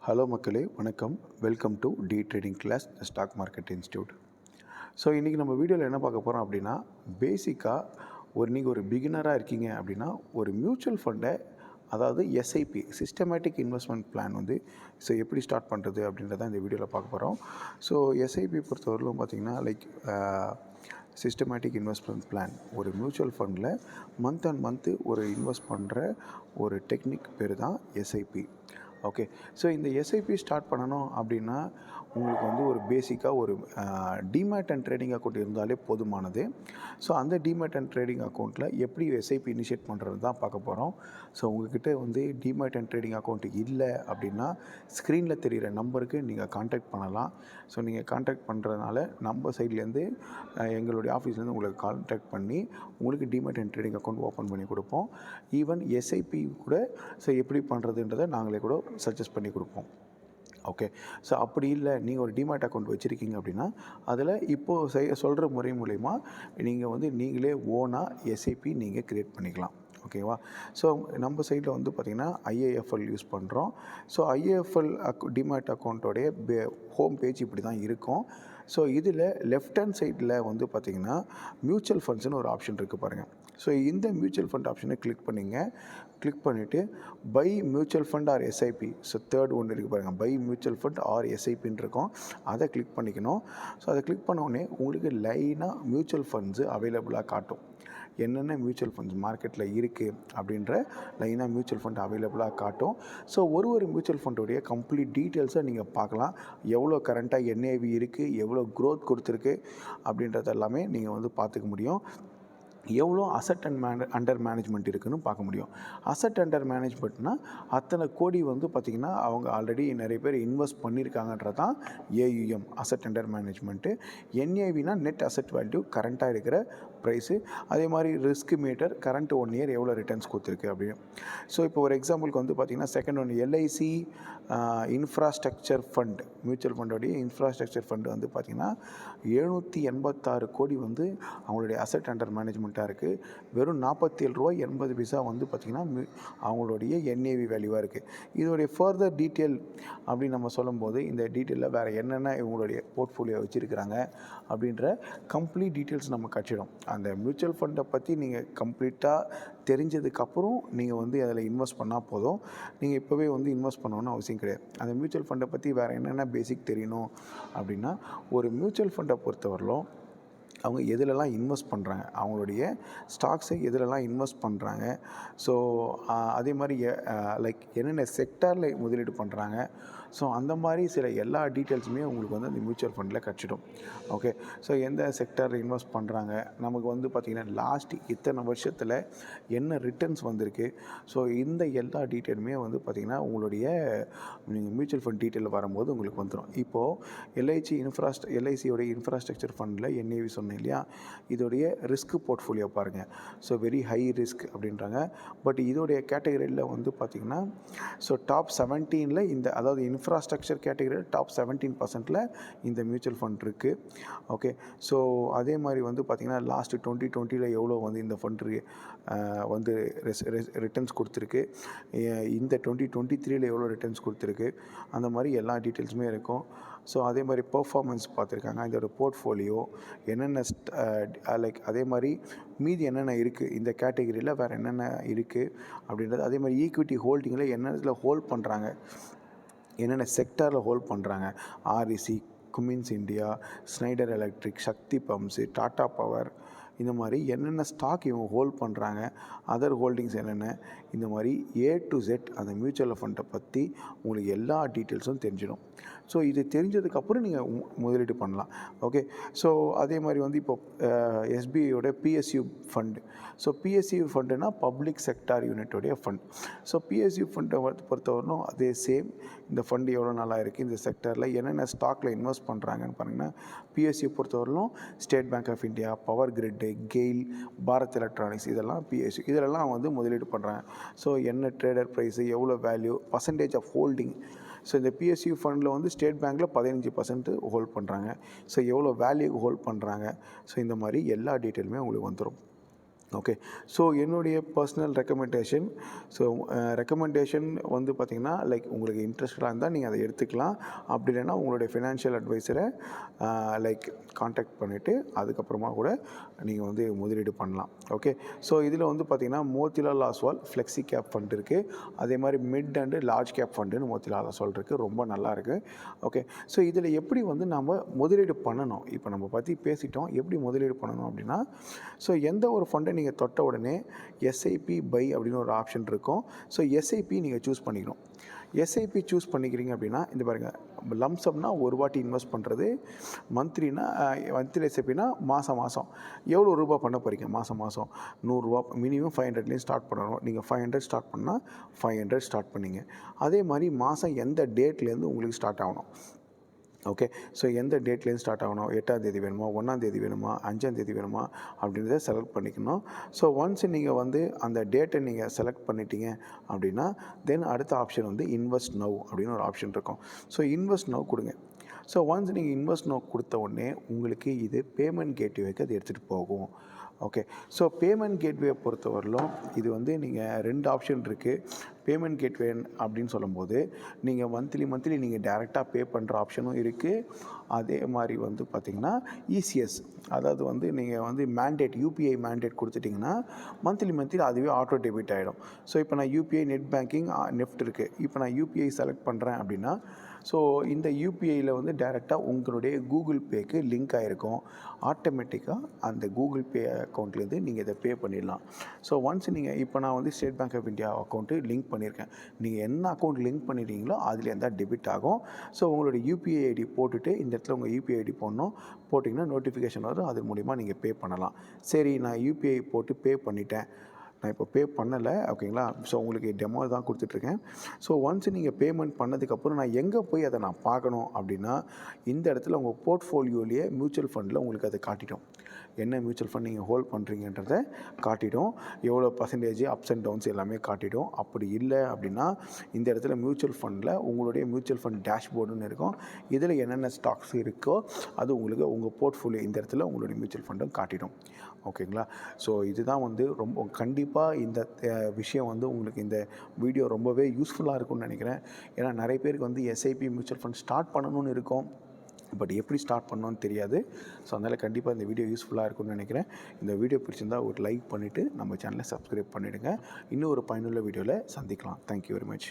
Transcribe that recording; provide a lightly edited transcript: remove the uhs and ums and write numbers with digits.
Hello மக்களே, வணக்கம். Welcome to D trading class stock market institute. So இன்றைக்கி நம்ம வீடியோவில் என்ன பார்க்க போகிறோம் அப்படின்னா, பேசிக்காக நீங்கள் ஒரு பிகினராக இருக்கீங்க அப்படின்னா, ஒரு மியூச்சுவல் ஃபண்டை, அதாவது எஸ்ஐபி சிஸ்டமேட்டிக் இன்வெஸ்ட்மெண்ட் பிளான் எப்படி ஸ்டார்ட் பண்ணுறது அப்படின்றத இந்த வீடியோவில் பார்க்க போகிறோம். ஸோ எஸ்ஐபி பொறுத்தவரையிலும் பார்த்திங்கன்னா சிஸ்டமேட்டிக் இன்வெஸ்ட்மெண்ட் பிளான், ஒரு மியூச்சுவல் ஃபண்டில் மந்த் அண்ட் மந்த்து ஒரு இன்வெஸ்ட் பண்ணுற ஒரு டெக்னிக் பேர் தான் எஸ்ஐபி. ஓகே, ஸோ இந்த எஸ்ஐபி ஸ்டார்ட் பண்ணணும் அப்படின்னா உங்களுக்கு ஒரு பேசிக்காக ஒரு டிமேட் அண்ட் ட்ரேடிங் அக்கௌண்ட் இருந்தாலே போதுமானது. ஸோ அந்த டிமேட் அண்ட் ட்ரேடிங் அக்கௌண்ட்டில் எப்படி எஸ்ஐபி இனிஷியேட் பண்ணுறது தான் பார்க்க போகிறோம். ஸோ உங்கள்கிட்ட டிமேட் அண்ட் ட்ரேடிங் அக்கௌண்ட் இல்லை அப்படின்னா ஸ்க்ரீனில் தெரிகிற நம்பருக்கு நீங்கள் கான்டாக்ட் பண்ணலாம். ஸோ நீங்கள் கான்டாக்ட் பண்ணுறதுனால நம்ம சைட்லேருந்து எங்களுடைய ஆஃபீஸ்லேருந்து உங்களுக்கு கான்டாக்ட் பண்ணி உங்களுக்கு demat and trading account open பண்ணி கொடுப்போம். ஈவன் எஸ்ஐபி கூட எப்படி பண்ணுறதுன்றதை நாங்களே கூட சஜஸ்ட் பண்ணி கொடுப்போம். ஓகே, ஸோ அப்படி இல்லை, நீங்கள் ஒரு டிமேட் அக்கௌண்ட் வச்சுருக்கீங்க அப்படின்னா அதில் இப்போது சொல்கிற முறை மூலயமா நீங்கள் நீங்களே ஓனாக எஸ்ஐபி நீங்கள் க்ரியேட் பண்ணிக்கலாம். ஓகேவா? ஸோ நம்ம சைடில் பார்த்திங்கன்னா ஐஏஎஃப்எல் யூஸ் பண்ணுறோம். ஸோ ஐஏஎஃப்எல் டிமேட் அக்கௌண்ட்டோடைய ஹோம் பேஜ் இப்படி தான் இருக்கும். ஸோ இதில் லெஃப்ட் ஹேண்ட் சைடில் பார்த்திங்கன்னா மியூச்சுவல் ஃபண்ட்ஸ்னு ஒரு ஆப்ஷன் இருக்குது பாருங்கள். ஸோ இந்த மியூச்சுவல் ஃபண்ட் ஆப்ஷனை கிளிக் பண்ணிவிட்டு buy mutual fund or SIP, so third ஒன்று இருக்குது பாருங்கள், பை மியூச்சுவல் ஃபண்ட் ஆர் எஸ்ஐபின்னு இருக்கும். அதை கிளிக் பண்ணிக்கணும். ஸோ அதை கிளிக் பண்ணோடனே உங்களுக்கு லைனாக மியூச்சுவல் ஃபண்ட்ஸு அவைலபிளாக காட்டும். என்னென்ன மியூச்சுவல் ஃபண்ட்ஸ் மார்க்கெட்டில் இருக்குது அப்படின்ற லைனாக மியூச்சுவல் ஃபண்ட் அவைலபிளாக காட்டும். ஸோ ஒரு மியூச்சுவல் ஃபண்டோடைய கம்ப்ளீட் டீட்டெயில்ஸை நீங்கள் பார்க்கலாம். எவ்வளோ கரண்ட்டாக என்ஏவி இருக்குது, எவ்வளோ க்ரோத் கொடுத்துருக்கு அப்படின்றது எல்லாமே நீங்கள் பார்த்துக்க முடியும். எவ்வளோ அசட் அண்டர் மேனேஜ்மெண்ட் இருக்குதுன்னு பார்க்க முடியும். அசட் அண்டர் மேனேஜ்மெண்ட்னால் அத்தனை கோடி பார்த்திங்கன்னா அவங்க ஆல்ரெடி நிறைய பேர் இன்வெஸ்ட் பண்ணியிருக்காங்கன்றது தான் ஏயுஎம், அசட் அண்டர் மேனேஜ்மெண்ட்டு. என்ஏவினா நெட் அசட் வேல்யூ, கரண்ட்டாக இருக்கிற ப்ரைஸு. அதே மாதிரி ரிஸ்க் மீட்டர், கரண்ட் 1 இயர் எவ்வளோ ரிட்டர்ன்ஸ் கொடுத்துருக்கு அப்படின்னு. ஸோ இப்போ ஒரு எக்ஸாம்பிளுக்கு பார்த்திங்கன்னா செகண்ட் ஒன்று எல்ஐசி இன்ஃப்ராஸ்ட்ரக்சர் ஃபண்ட், மியூச்சுவல் ஃபண்டோடைய இன்ஃப்ராஸ்ட்ரக்சர் ஃபண்டு பார்த்திங்கன்னா 786 கோடி அவங்களுடைய அசட் அண்டர் மேனேஜ்மெண்ட்டாக இருக்குது. வெறும் ₹47.80 பார்த்திங்கன்னா அவங்களுடைய என்ஏவி வேல்யூவாக இருக்குது. இதோடைய ஃபர்தர் டீட்டெயில் அப்படின்னு நம்ம சொல்லும்போது இந்த டீட்டெயிலில் வேறு என்னென்ன இவங்களுடைய போர்ட்ஃபோலியோ வச்சுருக்கிறாங்க அப்படின்ற கம்ப்ளீட் டீட்டெயில்ஸ் நம்ம கட்சிடும். அந்த மியூச்சுவல் ஃபண்டை பற்றி நீங்கள் கம்ப்ளீட்டாக தெரிஞ்சதுக்கப்புறம் நீங்கள் அதில் இன்வெஸ்ட் பண்ணால் போதும். நீங்கள் இப்போவே இன்வெஸ்ட் பண்ணணும்னு அவசியம் கிடையாது. அந்த மியூச்சுவல் ஃபண்டை பற்றி வேறு என்னென்ன பேசிக் தெரியணும் அப்படின்னா, ஒரு மியூச்சுவல் ஃபண்டை பொறுத்தவரையிலும் அவங்க எதிலெல்லாம் இன்வெஸ்ட் பண்ணுறாங்க, அவங்களுடைய ஸ்டாக்ஸை எதிலெல்லாம் இன்வெஸ்ட் பண்ணுறாங்க, ஸோ அதே மாதிரி என்னென்ன செக்டாரில் முதலீடு பண்ணுறாங்க, ஸோ அந்த மாதிரி சில எல்லா டீட்டெயில்ஸுமே உங்களுக்கு அந்த மியூச்சுவல் ஃபண்டில் கிடச்சிடும். ஓகே, ஸோ எந்த செக்டாரில் இன்வெஸ்ட் பண்ணுறாங்க, நமக்கு பார்த்திங்கன்னா லாஸ்ட் இத்தனை வருஷத்தில் என்ன ரிட்டர்ன்ஸ் வந்திருக்கு, ஸோ இந்த எல்லா டீட்டெயிலுமே பார்த்திங்கன்னா உங்களுடைய நீங்கள் மியூச்சுவல் ஃபண்ட் டீட்டெயில் வரும்போது உங்களுக்கு வந்துடும். இப்போது எல்ஐசியோடைய இன்ஃப்ராஸ்ட்ரக்சர் ஃபண்டில் என்ஏவி சொன்னேன் இல்லையா, இதோடைய ரிஸ்க் போர்ட்ஃபோலியோ பாருங்கள். ஸோ வெரி ஹை ரிஸ்க் அப்படின்றாங்க. பட் இதோடைய கேட்டகரியில் பார்த்திங்கன்னா ஸோ டாப் 17ல் அதாவது இன்ஃப்ராஸ்ட்ரக்சர் கேட்டகரியில் டாப் 17% இந்த மியூச்சுவல் ஃபண்ட் இருக்குது. ஓகே, ஸோ அதே மாதிரி பார்த்திங்கன்னா லாஸ்ட் 2020 எவ்வளோ இந்த ஃபண்ட் ரிட்டர்ன்ஸ் கொடுத்துருக்கு, இந்த 2023 எவ்வளோ ரிட்டர்ன்ஸ் கொடுத்துருக்கு, அந்த மாதிரி எல்லா டீட்டெயில்ஸுமே இருக்கும். ஸோ அதே மாதிரி பெர்ஃபார்மன்ஸ் பார்த்துருக்காங்க, இதோட போர்ட்ஃபோலியோ என்னென்ன அதே மாதிரி மீதி என்னென்ன இருக்குது, இந்த கேட்டகரியில் வேறு என்னென்ன இருக்குது அப்படின்றது. அதே மாதிரி ஈக்விட்டி ஹோல்டிங்கில் என்னென்ன ஹோல்ட் பண்ணுறாங்க, என்னென்ன செக்டாரில் ஹோல்ட் பண்ணுறாங்க, REC, Cummins India, Schneider Electric, Shakti Pumps, Tata Power, இந்த மாதிரி என்னென்ன ஸ்டாக் இவங்க ஹோல்ட் பண்ணுறாங்க, அதர் ஹோல்டிங்ஸ் என்னென்ன, இந்த மாதிரி A to Z அந்த மியூச்சுவல் ஃபண்டை பற்றி உங்களுக்கு எல்லா டீட்டெயில்ஸும் தெரிஞ்சிடும். ஸோ இது தெரிஞ்சதுக்கப்புறம் நீங்கள் முதலீடு பண்ணலாம். ஓகே, ஸோ அதே மாதிரி இப்போது எஸ்பிஐயோட பிஎஸ்யூ ஃபண்டு. ஸோ பிஎஸ்யூ ஃபண்டுனா பப்ளிக் செக்டார் யூனிட்டோடைய ஃபண்ட். ஸோ பிஎஸ்யூ ஃபண்டை பொறுத்தவரைக்கும் அதே சேம். இந்த ஃபண்டு எவ்வளோ நல்லா இருக்குது, இந்த செக்டரில் என்னென்ன ஸ்டாக்கில் இன்வெஸ்ட் பண்ணுறாங்கன்னு பாருங்கன்னா, பிஎஸ்யூ பொறுத்தவரைக்கும் State Bank of India, Power Grid, GAIL, Bharat Electronics, இதெல்லாம் பிஎஸ்யூ. இதெல்லாம் முதலீடு பண்ணுறாங்க. ஸோ என்ன ட்ரேடர் ப்ரைஸு, எவ்வளோ value, percentage of holding. So இந்த பிஎஸ்யூ ஃபண்டில் ஸ்டேட் பேங்க்கில் 15% ஹோல்ட் பண்ணுறாங்க. ஸோ எவ்வளோ வேல்யூ ஹோல்ட் பண்ணுறாங்க, ஸோ இந்த மாதிரி எல்லா டீட்டெயிலுமே உங்களுக்கு வந்துடும். ஓகே. ஸோ என்னுடைய பர்சனல் ரெக்கமெண்டேஷன் வந்து பார்த்திங்கன்னா லைக் உங்களுக்கு இன்ட்ரெஸ்டடாக இருந்தால் நீங்கள் அதை எடுத்துக்கலாம். அப்படி இல்லைன்னா உங்களுடைய ஃபினான்ஷியல் அட்வைஸரை லைக் கான்டாக்ட் பண்ணிவிட்டு அதுக்கப்புறமா கூட நீங்கள் வந்து முதலீடு பண்ணலாம். ஓகே. ஸோ இதில் வந்து பார்த்திங்கன்னா Motilal Oswal flexi cap fund இருக்குது. அதே மாதிரி மிட் அண்டு லார்ஜ் கேப் ஃபண்டுன்னு மோத்திலால் ஆஸ்வால் இருக்குது. ரொம்ப நல்லாயிருக்கு. ஓகே. ஸோ இதில் எப்படி வந்து நம்ம முதலீடு பண்ணணும், இப்போ நம்ம பற்றி பேசிட்டோம். எப்படி முதலீடு பண்ணணும் அப்படின்னா, ஸோ எந்த ஒரு ஃபண்டை நீங்கள் தொட்ட உடனே எஸ்ஐபி பை அப்படின்னு ஒரு ஆப்ஷன் இருக்கும். ஸோ எஸ்ஐபி நீங்கள் சூஸ் பண்ணிக்கணும். எஸ்ஐபி சூஸ் பண்ணிக்கிறீங்க அப்படின்னா இந்த பாருங்கள், லம்சம்னா ஒரு வாட்டி இன்வெஸ்ட் பண்ணுறது, மந்த்லி எஸ்ஐபினா மாதம் எவ்வளோ ரூபா பண்ண போகிறீங்க மாதம் 100 மினிமம் 500லேயும் ஸ்டார்ட் பண்ணணும். நீங்கள் 500 ஸ்டார்ட் பண்ணால் 500 ஸ்டார்ட் பண்ணிங்க. அதே மாதிரி மாதம் எந்த டேட்லேருந்து உங்களுக்கு ஸ்டார்ட் ஆகணும். ஓகே. ஸோ எந்த டேட்லேருந்து ஸ்டார்ட் ஆகணும், 8ஆம் தேதி வேணுமா, 1ஆம் தேதி வேணுமா, 5ஆம் தேதி வேணுமா அப்படின்றத செலக்ட் பண்ணிக்கணும். ஸோ ஒன்ஸ் நீங்கள் வந்து அந்த டேட்டை நீங்கள் செலக்ட் பண்ணிட்டீங்க அப்படின்னா தென் அடுத்த ஆப்ஷன் வந்து இன்வெஸ்ட் நவ் அப்படின்னு ஒரு ஆப்ஷன் இருக்கும். ஸோ இன்வெஸ்ட் நவ் கொடுங்க. ஸோ ஒன்ஸ் நீங்கள் இன்வெஸ்ட் நவ் கொடுத்த உடனே உங்களுக்கு இது பேமெண்ட் கேட்வேக்கு அது எடுத்துகிட்டு போகும். ஓகே. ஸோ பேமெண்ட் கேட்வே பொறுத்தவரையிலும் இது வந்து நீங்கள் 2 ஆப்ஷன் இருக்குது. பேமெண்ட் கேட்வே அப்படின்னு சொல்லும்போது நீங்கள் மந்த்லி நீங்கள் டைரெக்டாக பே பண்ணுற ஆப்ஷனும் இருக்குது. அதே மாதிரி வந்து பார்த்திங்கன்னா இசிஎஸ், அதாவது வந்து நீங்கள் வந்து யூபிஐ மேண்டேட் கொடுத்துட்டிங்கன்னா மந்த்லி அதுவே ஆட்டோ டெபிட் ஆகிடும். ஸோ இப்போ நான் யூபிஐ நெட் பேங்கிங் நெஃப்ட் இருக்குது. இப்போ நான் யூபிஐ செலக்ட் பண்ணுறேன் அப்படின்னா ஸோ இந்த யூபிஐயில் வந்து டைரெக்டாக உங்களுடைய கூகுள் பேக்கு லிங்க் ஆகிருக்கும். ஆட்டோமேட்டிக்காக அந்த கூகுள் பே அக்கௌண்ட்லேருந்து நீங்கள் இதை பே பண்ணிடலாம். ஸோ ஒன்ஸ் நீங்கள் இப்போ நான் வந்து State Bank of India account link பண்ணியிருக்கேன். நீங்கள் என்ன அக்கௌண்ட் லிங்க் பண்ணிடுறீங்களோ அதுலேருந்து தான் டெபிட் ஆகும். ஸோ உங்களுடைய யூபிஐ ஐடி போட்டுட்டு இந்த இடத்துல உங்கள் யூபிஐ ஐடி போட்டிங்கன்னா நோட்டிஃபிகேஷன் வரும். அது மூலிமா நீங்கள் பே பண்ணலாம். சரி, நான் யூபிஐ போட்டு பே பண்ணிட்டேன், நான் இப்போ பே பண்ணலை, ஓகேங்களா. ஸோ உங்களுக்கு டெமோ தான் கொடுத்துட்ருக்கேன். ஸோ ஒன்ஸ் நீங்கள் பேமெண்ட் பண்ணதுக்கப்புறம் நான் எங்கே போய் அதை நான் பார்க்கணும் அப்படின்னா இந்த இடத்துல உங்கள் போர்ட்ஃபோலியோலேயே மியூச்சுவல் ஃபண்டில் உங்களுக்கு அதை காட்டிடும். என்ன மியூச்சுவல் ஃபண்ட் நீங்கள் ஹோல்ட் பண்ணுறீங்கன்றதை காட்டிடும். எவ்வளோ பர்சன்டேஜ் அப்ஸ் அண்ட் டவுன்ஸ் எல்லாமே காட்டிடும். அப்படி இல்லை அப்படின்னா இந்த இடத்துல மியூச்சுவல் ஃபண்டில் உங்களுடைய மியூச்சுவல் ஃபண்ட் டேஷ்போர்டுன்னு இருக்கும். இதில் என்னென்ன ஸ்டாக்ஸ் இருக்கோ அது உங்களுக்கு உங்கள் போர்ட்ஃபோலியோ இந்த இடத்துல உங்களுடைய மியூச்சுவல் ஃபண்டும் காட்டிடும். ஓகேங்களா. ஸோ இதுதான் வந்து ரொம்ப கண்டிப்பாக இந்த விஷயம் வந்து உங்களுக்கு இந்த வீடியோ ரொம்பவே யூஸ்ஃபுல்லாக இருக்கும்னு நினைக்கிறேன். ஏன்னா நிறைய பேருக்கு வந்து எஸ்ஐபி மியூச்சுவல் ஃபண்ட் ஸ்டார்ட் பண்ணணும்னு இருக்கும், பட் எப்படி ஸ்டார்ட் பண்ணணும்னு தெரியாது. ஸோ அதனால் கண்டிப்பாக இந்த வீடியோ யூஸ்ஃபுல்லாக இருக்கும்னு நினைக்கிறேன். இந்த வீடியோ பிடிச்சிருந்தால் ஒரு லைக் பண்ணிவிட்டு நம்ம சேனலை சப்ஸ்கிரைப் பண்ணிவிடுங்க. இன்னும் ஒரு பயனுள்ள வீடியோவில் சந்திக்கலாம். Thank you very much.